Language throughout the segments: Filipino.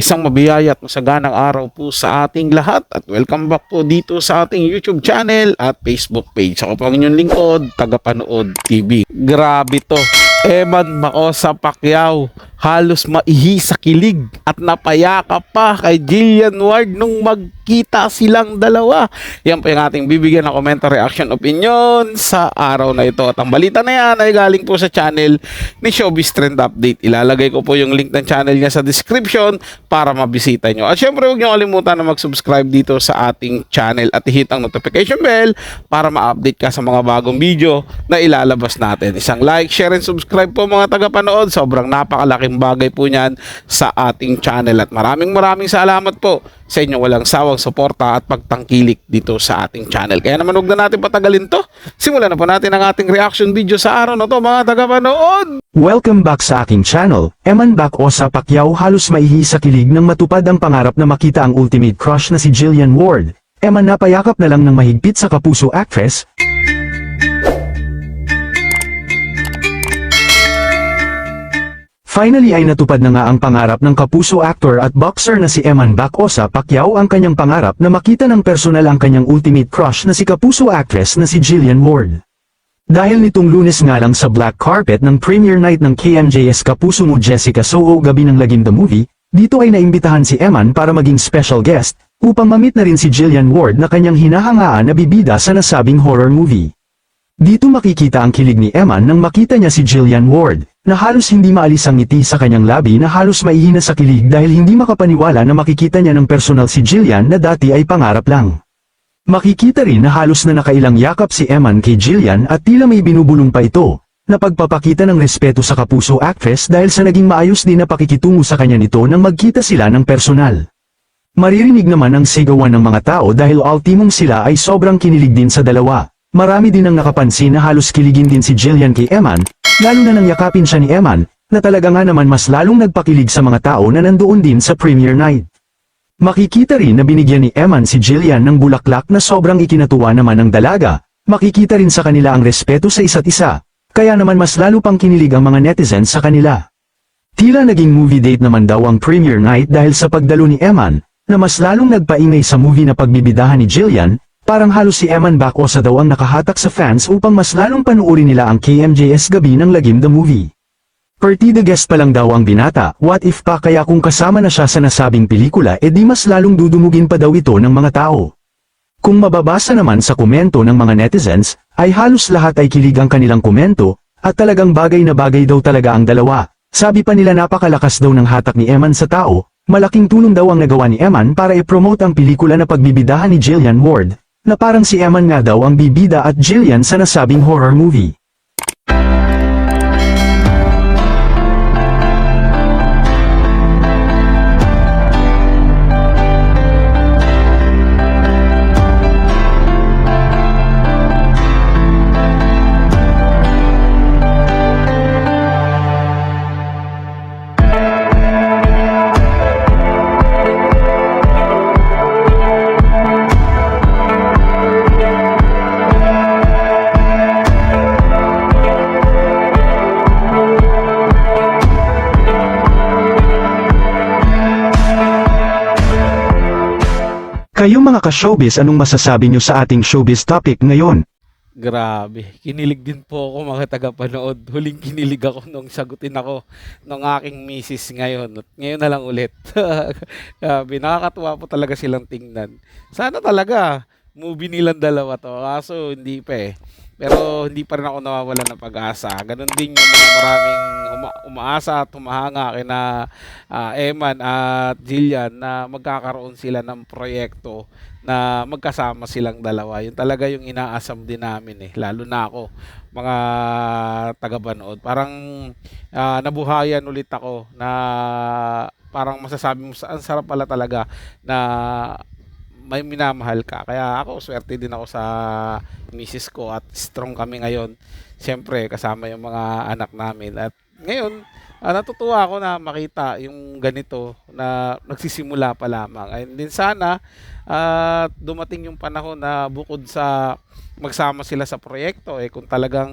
Isang mabiyaya at masaganang araw po sa ating lahat at welcome back po dito sa ating YouTube channel at Facebook page. Ako po ang inyong lingkod, Tagapanood TV. Grabe to. Eman Makosa Pacquiao, halos maihi sa kilig at napayakap pa kay Jillian Ward nung magkita silang dalawa. Yan po yung ating bibigyan ng komento, reaction, opinion sa araw na ito. At ang balita na yan ay galing po sa channel ni Showbiz Trend Update. Ilalagay ko po yung link ng channel niya sa description para mabisita nyo. At syempre huwag nyo kalimutan na mag-subscribe dito sa ating channel at i-hit ang notification bell para ma-update ka sa mga bagong video na ilalabas natin. Isang like, share, and subscribe po mga tagapanood. Sobrang napakalaking bagay po niyan sa ating channel. At maraming salamat po sa inyong walang sawang suporta at pagtangkilik dito sa ating channel. Kaya naman huwag na natin patagalin to. Simulan na po natin ang ating reaction video sa araw na to mga tagapanood. Welcome back sa aking channel. Eman Makosa Pacquiao halos maihi sa kilig nang matupad ang pangarap na makita ang ultimate crush na si Jillian Ward. Eman napayakap na lang ng mahigpit sa kapuso actress. Finally ay natupad na nga ang pangarap ng kapuso actor at boxer na si Eman Makosa Pacquiao, ang kanyang pangarap na makita ng personal ang kanyang ultimate crush na si kapuso actress na si Jillian Ward. Dahil nitong Lunes nga lang sa black carpet ng premiere night ng KMJS Kapuso Mo Jessica Soho Gabi ng Lagim the Movie, dito ay naimbitahan si Eman para maging special guest, upang mamit na rin si Jillian Ward na kanyang hinahangaan na bibida sa nasabing horror movie. Dito makikita ang kilig ni Eman nang makita niya si Jillian Ward, na halos hindi maalis ang ngiti sa kanyang labi na halos maihina sa kilig dahil hindi makapaniwala na makikita niya ng personal si Jillian na dati ay pangarap lang. Makikita rin na halos na nakailang yakap si Eman kay Jillian at tila may binubulong pa ito, na pagpapakita ng respeto sa kapuso actress dahil sa naging maayos din na pakikitungo sa kanya nito nang magkita sila ng personal. Maririnig naman ang sigawan ng mga tao dahil ultimong sila ay sobrang kinilig din sa dalawa. Marami din ang nakapansin na halos kiligin din si Jillian kay Eman, lalo na nang yakapin siya ni Eman, na talaga nga naman mas lalong nagpakilig sa mga tao na nandoon din sa premiere night. Makikita rin na binigyan ni Eman si Jillian ng bulaklak na sobrang ikinatuwa naman ng dalaga. Makikita rin sa kanila ang respeto sa isa't isa, kaya naman mas lalo pang kinilig ang mga netizens sa kanila. Tila naging movie date naman daw ang premiere night dahil sa pagdalo ni Eman, na mas lalong nagpaingay sa movie na pagbibidahan ni Jillian. Parang halos si Eman Makosa daw ang nakahatak sa fans upang mas lalong panuorin nila ang KMJS Gabi ng Lagim the Movie. Partida guest pa lang daw ang binata, what if pa kaya kung kasama na siya sa nasabing pelikula edi mas lalong dudumugin pa daw ito ng mga tao. Kung mababasa naman sa komento ng mga netizens, ay halos lahat ay kilig ang kanilang komento, at talagang bagay na bagay daw talaga ang dalawa. Sabi pa nila napakalakas daw ng hatak ni Eman sa tao, malaking tulong daw ang nagawa ni Eman para i-promote ang pelikula na pagbibidahan ni Jillian Ward, na parang si Eman nga daw ang bibida at Jillian sa nasabing horror movie. Kayong mga ka-showbiz, anong masasabi nyo sa ating showbiz topic ngayon? Grabe, kinilig din po ako mga tagapanood. Huling kinilig ako nung sagutin ako ng aking misis ngayon. At ngayon na lang ulit. Grabe, nakakatuwa po talaga silang tingnan. Sana talaga, movie nilang dalawa to. Kaso hindi pa eh. Pero hindi pa rin ako nawawalan ng pag-asa. Ganon din yung mga maraming umaasa at humahanga kina Eman at Jillian na magkakaroon sila ng proyekto na magkasama silang dalawa. Yun talaga yung inaasam din namin eh. Lalo na ako, mga tagapanood. Parang nabuhayan ulit ako na parang masasabi mo, ang sarap pala talaga na may minamahal ka. Kaya ako, swerte din ako sa misis ko at strong kami ngayon. Siyempre, kasama yung mga anak namin. At ngayon, natutuwa ako na makita yung ganito na nagsisimula pa lamang. And din sana, dumating yung panahon na bukod sa magsama sila sa proyekto, kung talagang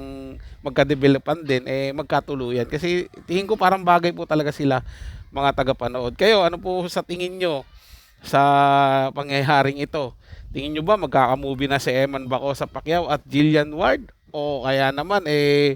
magka-developan din, magkatuluyan. Kasi tingin ko parang bagay po talaga sila mga tagapanood. Kayo, ano po sa tingin nyo sa pangyayaring ito? Tingin nyo ba magkakamovie na si Eman Bacosa Pacquiao at Jillian Ward? O kaya naman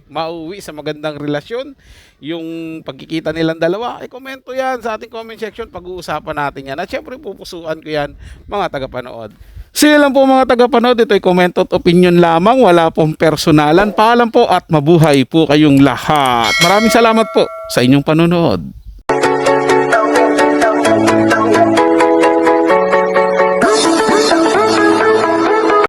mauwi sa magandang relasyon yung pagkikita nilang dalawa? Komento yan sa ating comment section, pag-uusapan natin yan. At syempre pupusuan ko yan mga tagapanood. So yun lang po mga tagapanood, ito'y comment at opinion lamang, wala pong personalan. Paalam po at mabuhay po kayong lahat. Maraming salamat po sa inyong panonood.